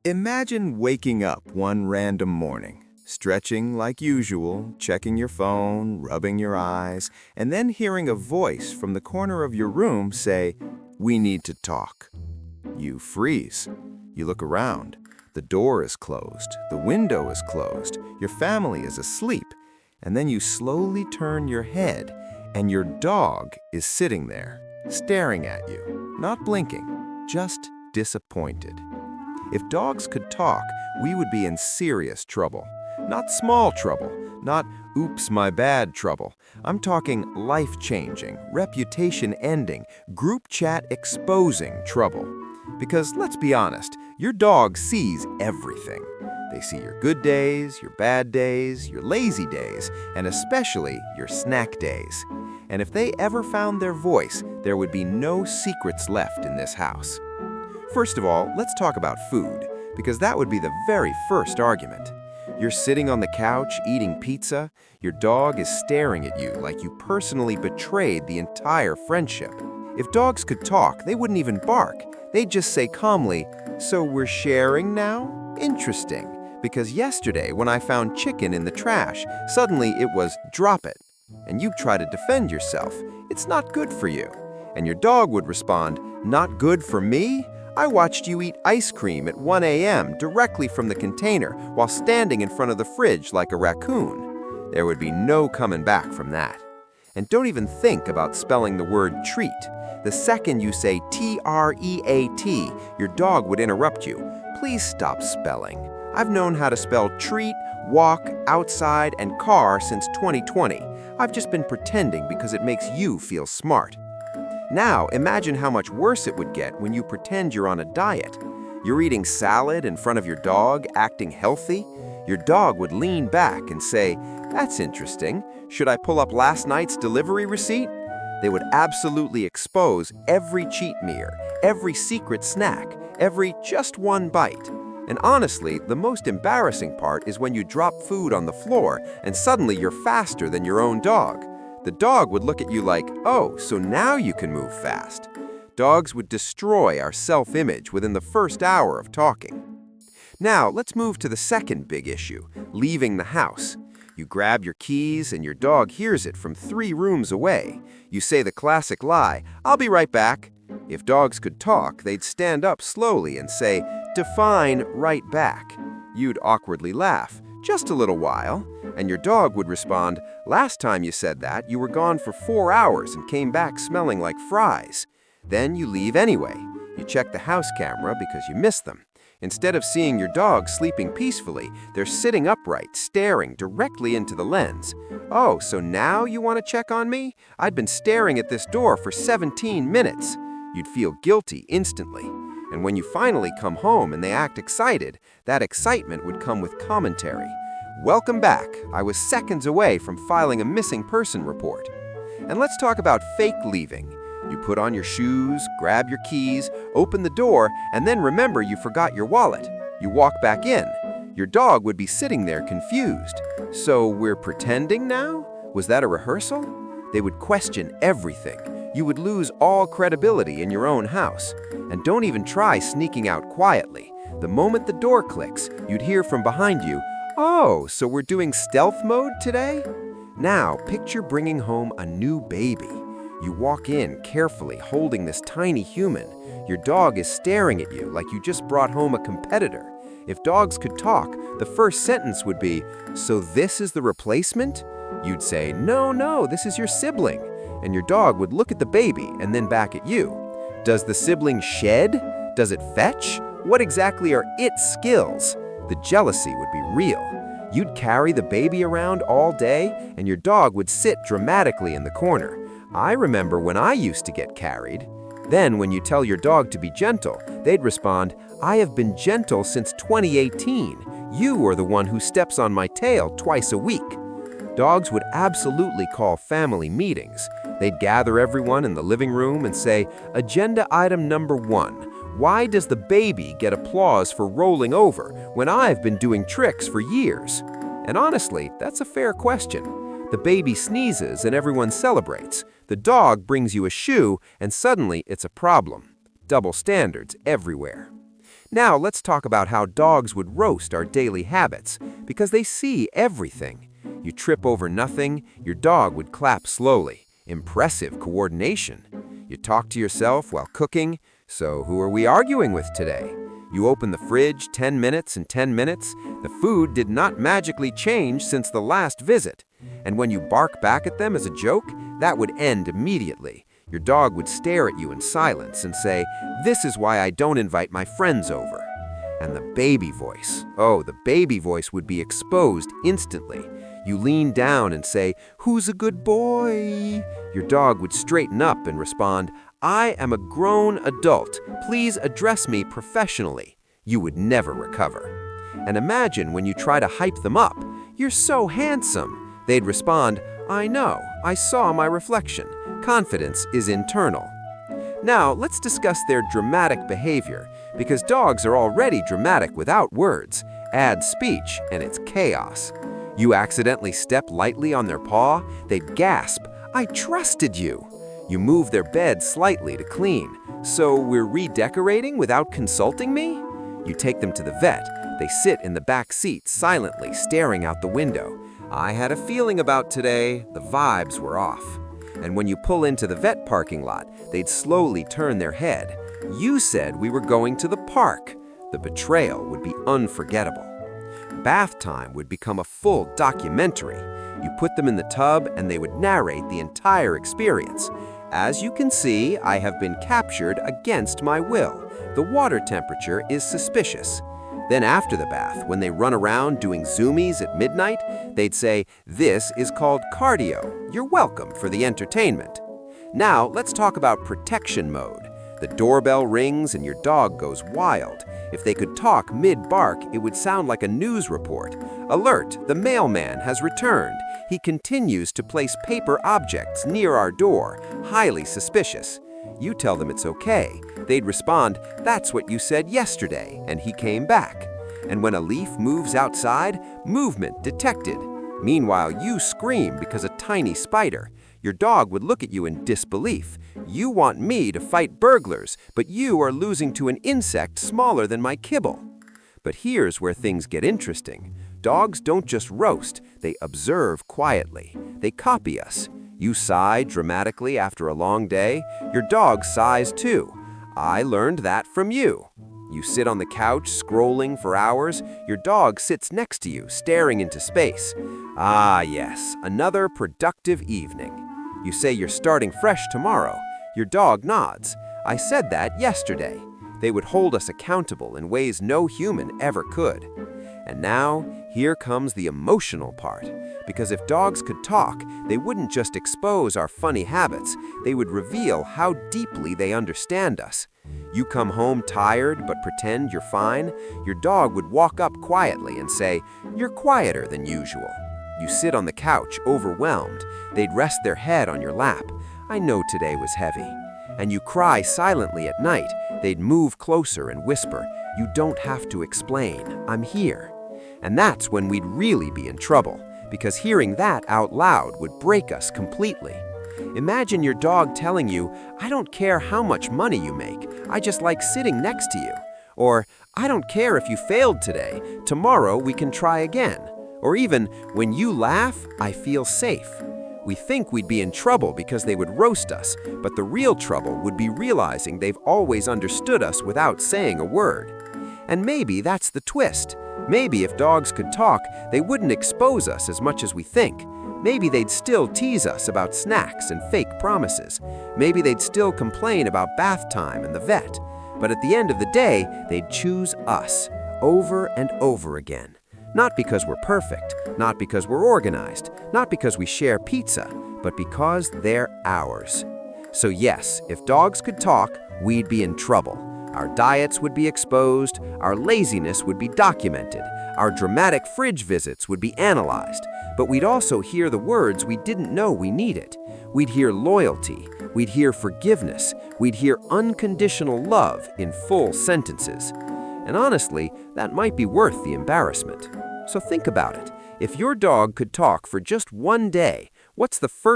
Imagine waking up one random morning, stretching like usual, checking your phone, rubbing your eyes, and then hearing a voice from the corner of your room say, "We need to talk." You freeze. You look around. The door is closed. The window is closed. Your family is asleep. And then you slowly turn your head, and your dog is sitting there, staring at you, not blinking, just disappointed. If dogs could talk, we would be in serious trouble. Not small trouble, not oops, my bad trouble. I'm talking life-changing, reputation-ending, group chat exposing trouble. Because let's be honest, your dog sees everything. They see your good days, your bad days, your lazy days, and especially your snack days. And if they ever found their voice, there would be no secrets left in this house. First of all, let's talk about food, because that would be the very first argument. You're sitting on the couch eating pizza, your dog is staring at you like you personally betrayed the entire friendship. If dogs could talk, they wouldn't even bark. They'd just say calmly, "So we're sharing now? Interesting. Because yesterday when I found chicken in the trash, suddenly it was drop it. And you try to defend yourself. It's not good for you." And your dog would respond, "Not good for me? I watched you eat ice cream at 1 a.m. directly from the container while standing in front of the fridge like a raccoon." There would be no coming back from that. And don't even think about spelling the word treat. The second you say T-R-E-A-T, your dog would interrupt you. "Please stop spelling. I've known how to spell treat, walk, outside, and car since 2020. I've just been pretending because it makes you feel smart." Now, imagine how much worse it would get when you pretend you're on a diet. You're eating salad in front of your dog, acting healthy. Your dog would lean back and say, "That's interesting. Should I pull up last night's delivery receipt?" They would absolutely expose every cheat meal, every secret snack, every just one bite. And honestly, the most embarrassing part is when you drop food on the floor and suddenly you're faster than your own dog. The dog would look at you like, "Oh, so now you can move fast." Dogs would destroy our self-image within the first hour of talking. Now, let's move to the second big issue, leaving the house. You grab your keys and your dog hears it from 3 rooms away. You say the classic lie, "I'll be right back." If dogs could talk, they'd stand up slowly and say, "Define right back." You'd awkwardly laugh, "Just a little while." And your dog would respond, "Last time you said that, you were gone for 4 hours and came back smelling like fries." Then you leave anyway. You check the house camera because you missed them. Instead of seeing your dog sleeping peacefully, they're sitting upright, staring directly into the lens. "Oh, so now you want to check on me? I'd been staring at this door for 17 minutes. You'd feel guilty instantly. And when you finally come home and they act excited, that excitement would come with commentary. "Welcome back. I was seconds away from filing a missing person report." And let's talk about fake leaving. You put on your shoes, grab your keys, open the door, and then remember you forgot your wallet. You walk back in. Your dog would be sitting there confused. "So we're pretending now? Was that a rehearsal?" They would question everything. You would lose all credibility in your own house. And don't even try sneaking out quietly. The moment the door clicks, you'd hear from behind you, "Oh, so we're doing stealth mode today?" Now, picture bringing home a new baby. You walk in carefully, holding this tiny human. Your dog is staring at you like you just brought home a competitor. If dogs could talk, the first sentence would be, "So this is the replacement?" You'd say, No, this is your sibling." And your dog would look at the baby and then back at you. Does the sibling shed? Does it fetch? What exactly are its skills? The jealousy would be real. You'd carry the baby around all day, and your dog would sit dramatically in the corner. I remember when I used to get carried. Then, when you tell your dog to be gentle, they'd respond, "I have been gentle since 2018. You are the one who steps on my tail twice a week." Dogs would absolutely call family meetings. They'd gather everyone in the living room and say, "Agenda item number 1. Why does the baby get applause for rolling over when I've been doing tricks for years?" And honestly, that's a fair question. The baby sneezes and everyone celebrates. The dog brings you a shoe and suddenly it's a problem. Double standards everywhere. Now let's talk about how dogs would roast our daily habits, because they see everything. You trip over nothing, your dog would clap slowly. Impressive coordination. You talk to yourself while cooking, so who are we arguing with today? You open the fridge 10 minutes and 10 minutes, the food did not magically change since the last visit. And when you bark back at them as a joke, that would end immediately. Your dog would stare at you in silence and say, "This is why I don't invite my friends over." And the baby voice, oh, the baby voice would be exposed instantly. You lean down and say, "Who's a good boy?" Your dog would straighten up and respond, "I am a grown adult. Please address me professionally." You would never recover. And imagine when you try to hype them up. "You're so handsome." They'd respond, "I know, I saw my reflection. Confidence is internal." Now, let's discuss their dramatic behavior, because dogs are already dramatic without words. Add speech, and it's chaos. You accidentally step lightly on their paw, they'd gasp, "I trusted you." You move their bed slightly to clean. "So we're redecorating without consulting me?" You take them to the vet. They sit in the back seat silently staring out the window. "I had a feeling about today, the vibes were off." And when you pull into the vet parking lot, they'd slowly turn their head. "You said we were going to the park." The betrayal would be unforgettable. Bath time would become a full documentary. You put them in the tub and they would narrate the entire experience. "As you can see, I have been captured against my will. The water temperature is suspicious." Then after the bath, when they run around doing zoomies at midnight, they'd say, "This is called cardio. You're welcome for the entertainment." Now, let's talk about protection mode. The doorbell rings and your dog goes wild. If they could talk mid-bark, it would sound like a news report. "Alert, the mailman has returned. He continues to place paper objects near our door. Highly suspicious." You tell them it's okay. They'd respond, "That's what you said yesterday, and he came back." And when a leaf moves outside, movement detected. Meanwhile, you scream because a tiny spider. Your dog would look at you in disbelief. "You want me to fight burglars, but you are losing to an insect smaller than my kibble." But here's where things get interesting. Dogs don't just roast, they observe quietly. They copy us. You sigh dramatically after a long day, your dog sighs too. "I learned that from you." You sit on the couch scrolling for hours, your dog sits next to you, staring into space. "Ah yes, another productive evening." You say you're starting fresh tomorrow. Your dog nods. "I said that yesterday." They would hold us accountable in ways no human ever could. And now, here comes the emotional part. Because if dogs could talk, they wouldn't just expose our funny habits, they would reveal how deeply they understand us. You come home tired but pretend you're fine, your dog would walk up quietly and say, "You're quieter than usual." You sit on the couch, overwhelmed. They'd rest their head on your lap. "I know today was heavy." And you cry silently at night. They'd move closer and whisper, "You don't have to explain, I'm here." And that's when we'd really be in trouble, because hearing that out loud would break us completely. Imagine your dog telling you, "I don't care how much money you make, I just like sitting next to you." Or, "I don't care if you failed today, tomorrow we can try again." Or even, "When you laugh, I feel safe." We think we'd be in trouble because they would roast us, but the real trouble would be realizing they've always understood us without saying a word. And maybe that's the twist. Maybe if dogs could talk, they wouldn't expose us as much as we think. Maybe they'd still tease us about snacks and fake promises. Maybe they'd still complain about bath time and the vet. But at the end of the day, they'd choose us, over and over again. Not because we're perfect, not because we're organized, not because we share pizza, but because they're ours. So yes, if dogs could talk, we'd be in trouble. Our diets would be exposed, our laziness would be documented, our dramatic fridge visits would be analyzed, but we'd also hear the words we didn't know we needed. We'd hear loyalty, we'd hear forgiveness, we'd hear unconditional love in full sentences. And honestly, that might be worth the embarrassment. So think about it. If your dog could talk for just one day, what's the first